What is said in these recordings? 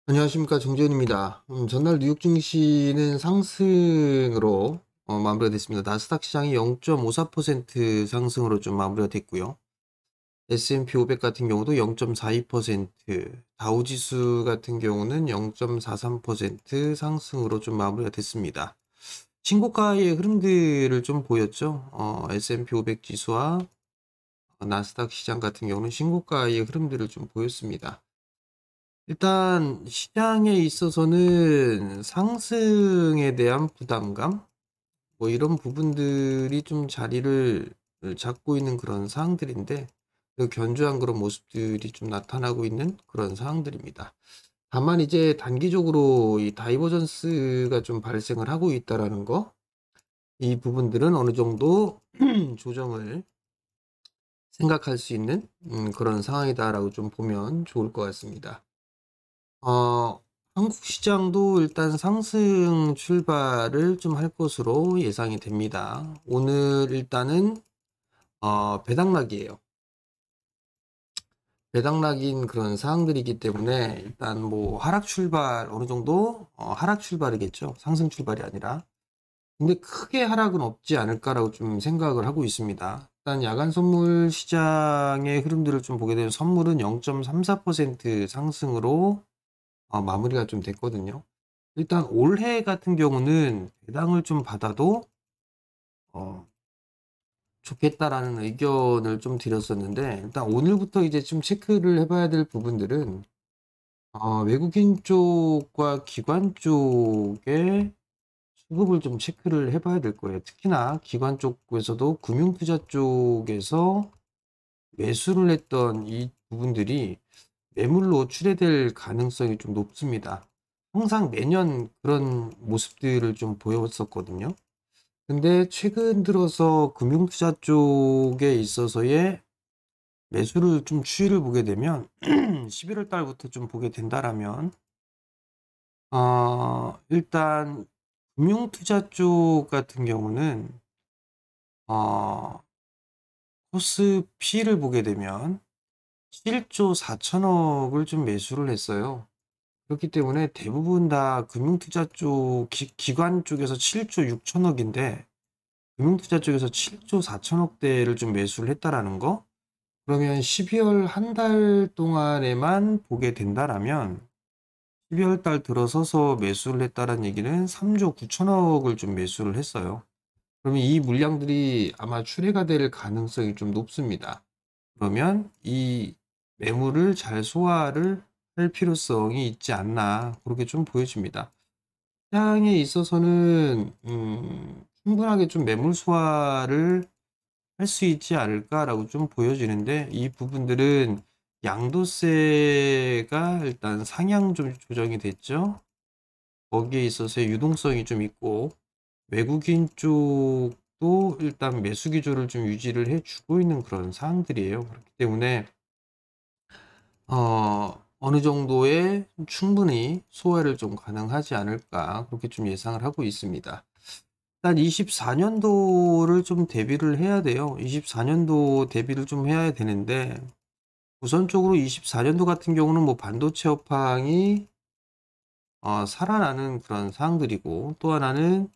안녕하십니까, 정재현입니다. 전날 뉴욕 증시는 상승으로 마무리가 됐습니다. 나스닥 시장이 0.54% 상승으로 좀 마무리가 됐고요. S&P 500 같은 경우도 0.42%, 다우지수 같은 경우는 0.43% 상승으로 좀 마무리가 됐습니다. 신고가의 흐름들을 좀 보였죠. S&P 500 지수와 나스닥 시장 같은 경우는 신고가의 흐름들을 좀 보였습니다. 일단 시장에 있어서는 상승에 대한 부담감, 뭐 이런 부분들이 좀 자리를 잡고 있는 그런 사항들인데, 그 견조한 그런 모습들이 좀 나타나고 있는 그런 사항들입니다. 다만 이제 단기적으로 이 다이버전스가 좀 발생을 하고 있다라는 거, 이 부분들은 어느 정도 조정을 생각할 수 있는 그런 상황이다라고 좀 보면 좋을 것 같습니다. 한국 시장도 일단 상승 출발을 좀 할 것으로 예상이 됩니다. 오늘 일단은 배당락이에요. 배당락인 그런 사항들이기 때문에 일단 뭐 하락 출발 어느 정도 하락 출발이겠죠. 상승 출발이 아니라. 근데 크게 하락은 없지 않을까라고 좀 생각을 하고 있습니다. 일단 야간 선물 시장의 흐름들을 좀 보게 되면 선물은 0.34% 상승으로 마무리가 좀 됐거든요. 일단 올해 같은 경우는 배당을 좀 받아도 어, 좋겠다라는 의견을 좀 드렸었는데, 일단 오늘부터 이제 좀 체크를 해봐야 될 부분들은 외국인 쪽과 기관 쪽의 수급을 좀 체크를 해봐야 될 거예요. 특히나 기관 쪽에서도 금융투자 쪽에서 매수를 했던 이 부분들이 매물로 출회될 가능성이 좀 높습니다. 항상 매년 그런 모습들을 좀 보였었거든요. 근데 최근 들어서 금융투자 쪽에 있어서의 매수를 좀 추이를 보게 되면 11월 달부터 좀 보게 된다라면 일단 금융투자 쪽 같은 경우는 어, 코스피를 보게 되면 7조 4천억을 좀 매수를 했어요. 그렇기 때문에 대부분 다 금융투자 쪽, 기관 쪽에서 7조 6천억인데, 금융투자 쪽에서 7조 4천억대를 좀 매수를 했다라는 거? 그러면 12월 한 달 동안에만 보게 된다라면, 12월 달 들어서서 매수를 했다는 얘기는 3조 9천억을 좀 매수를 했어요. 그러면 이 물량들이 아마 출회가 될 가능성이 좀 높습니다. 그러면 이 매물을 잘 소화를 할 필요성이 있지 않나 그렇게 좀 보여집니다. 시장에 있어서는 충분하게 좀 매물 소화를 할 수 있지 않을까라고 좀 보여지는데, 이 부분들은 양도세가 일단 상향 좀 조정이 됐죠. 거기에 있어서의 유동성이 좀 있고, 외국인 쪽도 일단 매수 기조를 좀 유지를 해주고 있는 그런 사항들이에요. 그렇기 때문에 어느 정도의 충분히 소화를 좀 가능하지 않을까 그렇게 좀 예상을 하고 있습니다. 일단 24년도를 좀 대비를 해야 돼요. 24년도 대비를 좀 해야 되는데, 우선적으로 24년도 같은 경우는 뭐 반도체 업황이 살아나는 그런 사항들이고, 또 하나는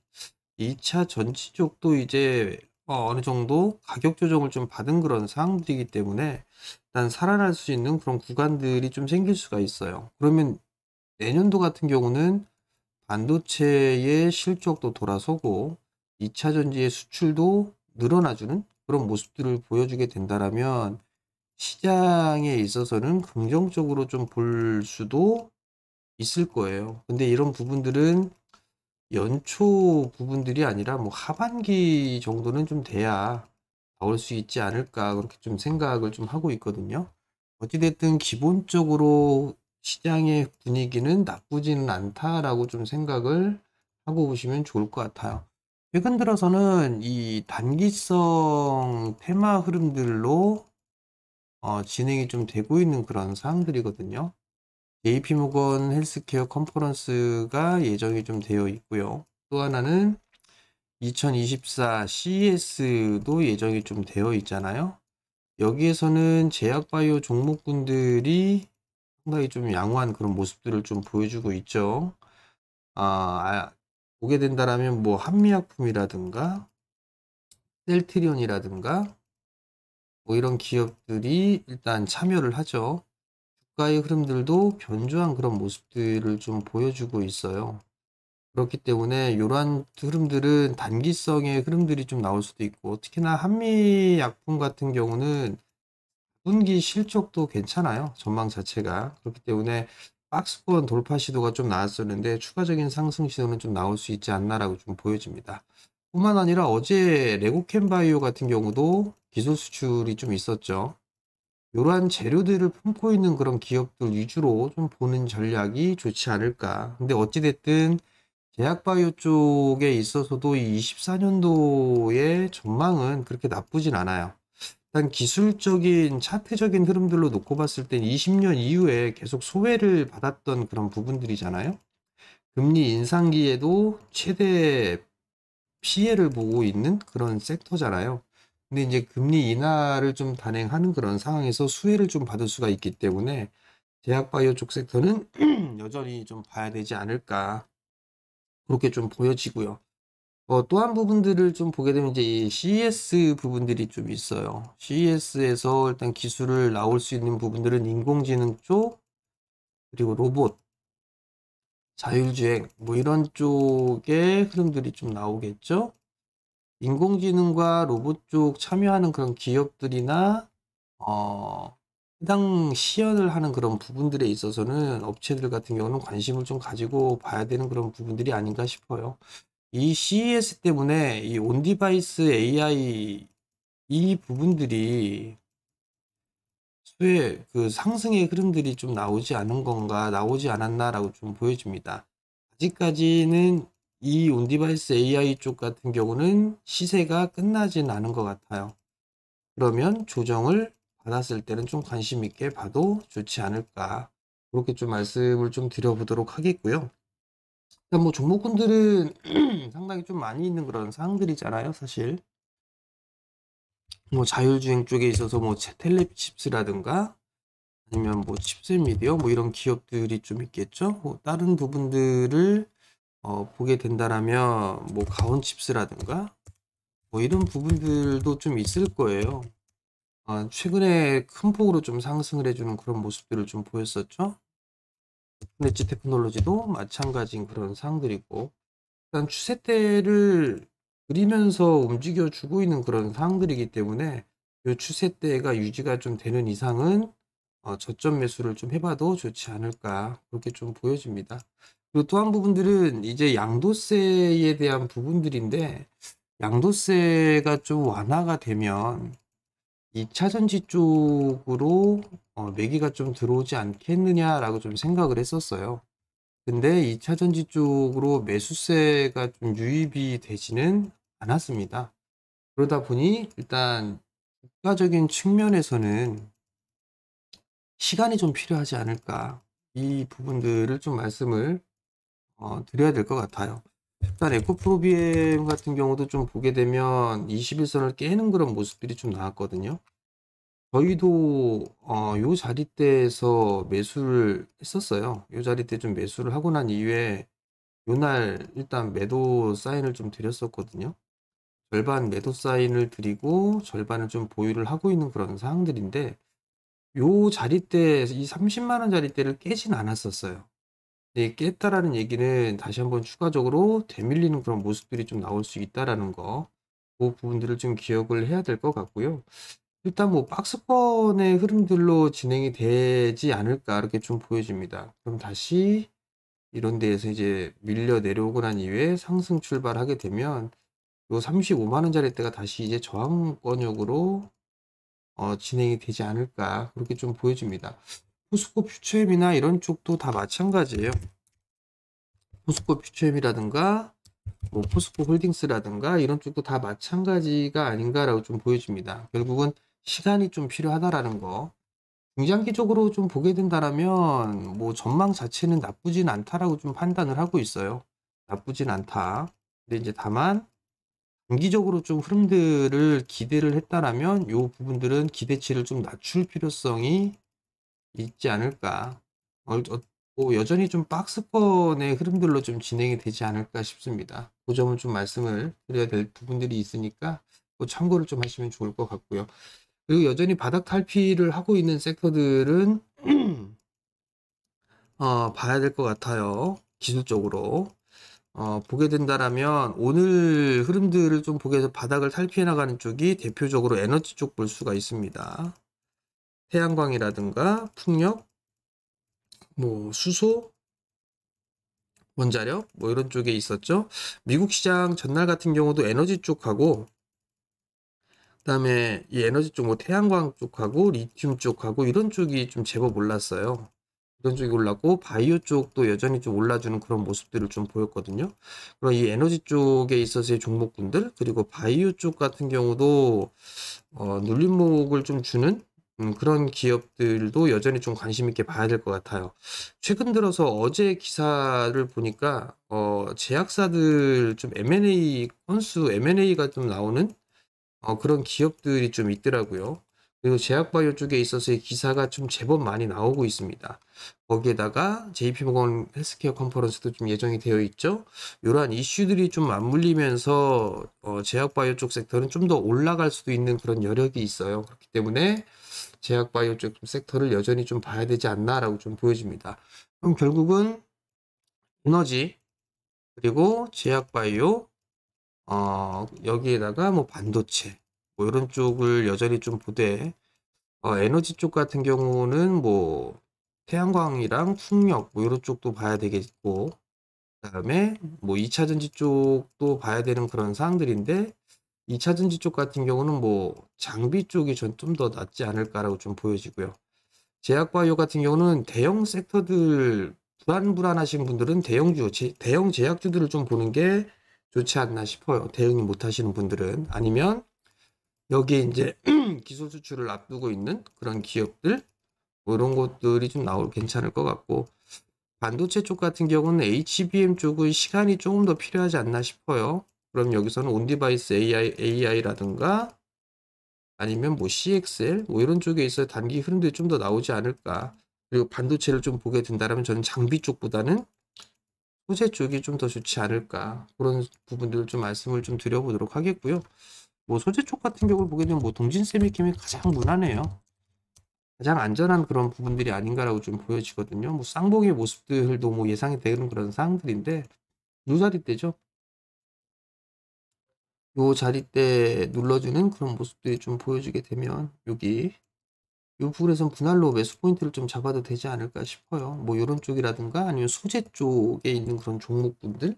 2차 전지 쪽도 이제 어느 정도 가격 조정을 좀 받은 그런 상황들이기 때문에 일단 살아날 수 있는 그런 구간들이 좀 생길 수가 있어요. 그러면 내년도 같은 경우는 반도체의 실적도 돌아서고 2차 전지의 수출도 늘어나주는 그런 모습들을 보여주게 된다라면 시장에 있어서는 긍정적으로 좀 볼 수도 있을 거예요. 근데 이런 부분들은 연초 부분들이 아니라 뭐 하반기 정도는 좀 돼야 나올 수 있지 않을까 그렇게 좀 생각을 좀 하고 있거든요. 어찌됐든 기본적으로 시장의 분위기는 나쁘지는 않다라고 좀 생각을 하고 보시면 좋을 것 같아요. 최근 들어서는 이 단기성 테마 흐름들로 진행이 좀 되고 있는 그런 사항들이거든요. JP모건 헬스케어 컨퍼런스가 예정이 좀 되어 있고요. 또 하나는 2024 CES도 예정이 좀 되어 있잖아요. 여기에서는 제약바이오 종목군들이 상당히 좀 양호한 그런 모습들을 좀 보여주고 있죠. 보게 된다라면 뭐 한미약품이라든가 셀트리온이라든가 뭐 이런 기업들이 일단 참여를 하죠. 주가의 흐름들도 견조한 그런 모습들을 좀 보여주고 있어요. 그렇기 때문에 요러한 흐름들은 단기성의 흐름들이 좀 나올 수도 있고, 특히나 한미약품 같은 경우는 분기 실적도 괜찮아요. 전망 자체가. 그렇기 때문에 박스권 돌파 시도가 좀 나왔었는데 추가적인 상승 시도는 좀 나올 수 있지 않나라고 좀 보여집니다. 뿐만 아니라 어제 레고캠바이오 같은 경우도 기술 수출이 좀 있었죠. 이러한 재료들을 품고 있는 그런 기업들 위주로 좀 보는 전략이 좋지 않을까. 근데 어찌됐든 제약바이오 쪽에 있어서도 이 24년도의 전망은 그렇게 나쁘진 않아요. 일단 기술적인 차트적인 흐름들로 놓고 봤을 땐 20년 이후에 계속 소외를 받았던 그런 부분들이잖아요. 금리 인상기에도 최대 피해를 보고 있는 그런 섹터잖아요. 근데 이제 금리 인하를 좀 단행하는 그런 상황에서 수혜를 좀 받을 수가 있기 때문에 제약바이오 쪽 섹터는 여전히 좀 봐야 되지 않을까. 그렇게 좀 보여지고요. 또 한 부분들을 좀 보게 되면 이제 이 CES 부분들이 좀 있어요. CES에서 일단 기술을 나올 수 있는 부분들은 인공지능 쪽, 그리고 로봇, 자율주행, 뭐 이런 쪽의 흐름들이 좀 나오겠죠. 인공지능과 로봇 쪽 참여하는 그런 기업들이나, 해당 시연을 하는 그런 부분들에 있어서는 업체들 같은 경우는 관심을 좀 가지고 봐야 되는 그런 부분들이 아닌가 싶어요. 이 CES 때문에 이 온디바이스 AI 이 부분들이 수의 그 상승의 흐름들이 좀 나오지 않은 건가, 나오지 않았나라고 좀 보여집니다. 아직까지는 이 온디바이스 AI 쪽 같은 경우는 시세가 끝나진 않은 것 같아요. 그러면 조정을 받았을 때는 좀 관심 있게 봐도 좋지 않을까. 그렇게 좀 말씀을 좀 드려보도록 하겠고요. 일단 뭐 종목군들은 상당히 좀 많이 있는 그런 사항들이잖아요, 사실. 뭐 자율주행 쪽에 있어서 뭐 텔레칩스라든가 아니면 뭐 칩셋미디어 뭐 이런 기업들이 좀 있겠죠. 뭐 다른 부분들을 보게 된다라면 뭐 가온칩스라든가 뭐 이런 부분들도 좀 있을 거예요. 최근에 큰 폭으로 좀 상승을 해주는 그런 모습들을 좀 보였었죠. 엣지 테크놀로지도 마찬가지인 그런 사항들이고, 일단 추세대를 그리면서 움직여 주고 있는 그런 사항들이기 때문에 이 추세대가 유지가 좀 되는 이상은 저점 매수를 좀 해봐도 좋지 않을까 그렇게 좀 보여집니다. 그리고 또 한 부분들은 이제 양도세에 대한 부분들인데, 양도세가 좀 완화가 되면 2차 전지 쪽으로 매기가 좀 들어오지 않겠느냐라고 좀 생각을 했었어요. 근데 2차 전지 쪽으로 매수세가 좀 유입이 되지는 않았습니다. 그러다 보니 일단 국가적인 측면에서는 시간이 좀 필요하지 않을까. 이 부분들을 좀 말씀을 드려야 될 것 같아요. 일단 에코프로비엠 같은 경우도 좀 보게 되면 21선을 깨는 그런 모습들이 좀 나왔거든요. 저희도 요 자리대에서 매수를 했었어요. 요 자리대 좀 매수를 하고 난 이후에 요날 일단 매도 사인을 좀 드렸었거든요. 절반 매도 사인을 드리고 절반을 좀 보유를 하고 있는 그런 상황들인데, 요 자리대 이 30만 원 자리대를 깨진 않았었어요. 네, 깼다라는 얘기는 다시 한번 추가적으로 되밀리는 그런 모습들이 좀 나올 수 있다라는 거, 그 부분들을 좀 기억을 해야 될 것 같고요. 일단 뭐 박스권의 흐름들로 진행이 되지 않을까 이렇게 좀 보여집니다. 그럼 다시 이런 데에서 이제 밀려 내려오고 난 이후에 상승 출발하게 되면 요 35만 원짜리 때가 다시 이제 저항권역으로 진행이 되지 않을까 그렇게 좀 보여집니다. 포스코 퓨처엠이나 이런 쪽도 다 마찬가지예요. 포스코 퓨처엠이라든가 뭐 포스코 홀딩스라든가 이런 쪽도 다 마찬가지가 아닌가라고 좀 보여집니다. 결국은 시간이 좀 필요하다라는 거. 중장기적으로 좀 보게 된다라면 뭐 전망 자체는 나쁘진 않다라고 좀 판단을 하고 있어요. 나쁘진 않다. 근데 이제 다만 단기적으로 좀 흐름들을 기대를 했다라면 요 부분들은 기대치를 좀 낮출 필요성이 있지 않을까. 여전히 좀 박스권의 흐름들로 좀 진행이 되지 않을까 싶습니다. 그 점은 좀 말씀을 드려야 될 부분들이 있으니까 또 참고를 좀 하시면 좋을 것 같고요. 그리고 여전히 바닥 탈피를 하고 있는 섹터들은 봐야 될 것 같아요. 기술적으로. 보게 된다라면 오늘 흐름들을 좀 보게 해서 바닥을 탈피해 나가는 쪽이 대표적으로 에너지 쪽 볼 수가 있습니다. 태양광이라든가 풍력, 뭐 수소, 원자력 뭐 이런 쪽에 있었죠. 미국 시장 전날 같은 경우도 에너지 쪽하고 그다음에 이 에너지 쪽 뭐 태양광 쪽하고 리튬 쪽하고 이런 쪽이 좀 제법 올랐어요. 이런 쪽이 올랐고 바이오 쪽도 여전히 좀 올라주는 그런 모습들을 좀 보였거든요. 그럼 이 에너지 쪽에 있어서의 종목군들 그리고 바이오 쪽 같은 경우도 눌림목을 좀 주는 그런 기업들도 여전히 좀 관심 있게 봐야 될 것 같아요. 최근 들어서 어제 기사를 보니까 제약사들 좀 M&A 건수 M&A가 좀 나오는 그런 기업들이 좀 있더라고요. 그리고 제약바이오 쪽에 있어서의 기사가 좀 제법 많이 나오고 있습니다. 거기에다가 JP모건 헬스케어 컨퍼런스도 좀 예정이 되어 있죠. 이러한 이슈들이 좀 맞물리면서 제약바이오 쪽 섹터는 좀 더 올라갈 수도 있는 그런 여력이 있어요. 그렇기 때문에 제약바이오 쪽 섹터를 여전히 좀 봐야 되지 않나라고 좀 보여집니다. 그럼 결국은 에너지 그리고 제약바이오 여기에다가 뭐 반도체 뭐 이런 쪽을 여전히 좀 보되 에너지 쪽 같은 경우는 뭐 태양광이랑 풍력 뭐 이런 쪽도 봐야 되겠고 그다음에 뭐 2차 전지 쪽도 봐야 되는 그런 사항들인데 2차 전지 쪽 같은 경우는 뭐 장비 쪽이 전 좀 더 낫지 않을까라고 좀 보여지고요. 제약바이오 같은 경우는 대형 섹터들 불안하신 분들은 대형 제약주들을 좀 보는 게 좋지 않나 싶어요. 대응이 못 하시는 분들은 아니면 여기에 이제 기술 수출을 앞두고 있는 그런 기업들 뭐 이런 것들이 좀 괜찮을 것 같고 반도체 쪽 같은 경우는 HBM 쪽은 시간이 조금 더 필요하지 않나 싶어요. 그럼 여기서는 온디바이스 AI라든가 아니면 뭐 CXL 뭐 이런 쪽에 있어 단기 흐름들이 좀 더 나오지 않을까. 그리고 반도체를 좀 보게 된다면 저는 장비 쪽보다는 소재 쪽이 좀 더 좋지 않을까. 그런 부분들을 좀 말씀을 좀 드려보도록 하겠고요. 뭐 소재 쪽 같은 경우를 보게 되면 뭐 동진세미캠이 가장 무난해요. 가장 안전한 그런 부분들이 아닌가라고 좀 보여지거든요. 뭐 쌍봉의 모습들도 뭐 예상이 되는 그런 사항들인데 요 자리대죠. 요 자리대 눌러주는 그런 모습들이 좀 보여지게 되면 여기 이 부분에선 분할로 매수 포인트를 좀 잡아도 되지 않을까 싶어요. 뭐 이런 쪽이라든가 아니면 소재 쪽에 있는 그런 종목분들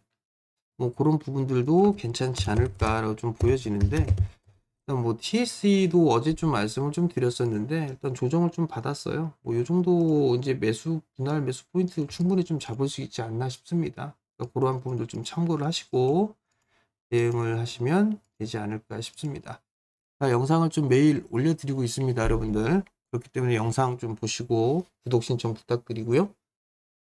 뭐 그런 부분들도 괜찮지 않을까라고 좀 보여지는데 일단 뭐 TSE도 어제 좀 말씀을 좀 드렸었는데 일단 조정을 좀 받았어요. 뭐 이 정도 이제 분할 매수 포인트 충분히 좀 잡을 수 있지 않나 싶습니다. 그러니까 그러한 부분들 좀 참고를 하시고 대응을 하시면 되지 않을까 싶습니다. 자, 영상을 좀 매일 올려드리고 있습니다, 여러분들. 그렇기 때문에 영상 좀 보시고 구독 신청 부탁드리고요.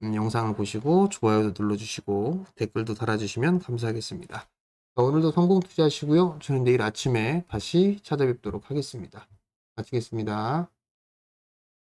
영상을 보시고 좋아요도 눌러주시고 댓글도 달아주시면 감사하겠습니다. 자, 오늘도 성공 투자하시고요. 저는 내일 아침에 다시 찾아뵙도록 하겠습니다. 마치겠습니다.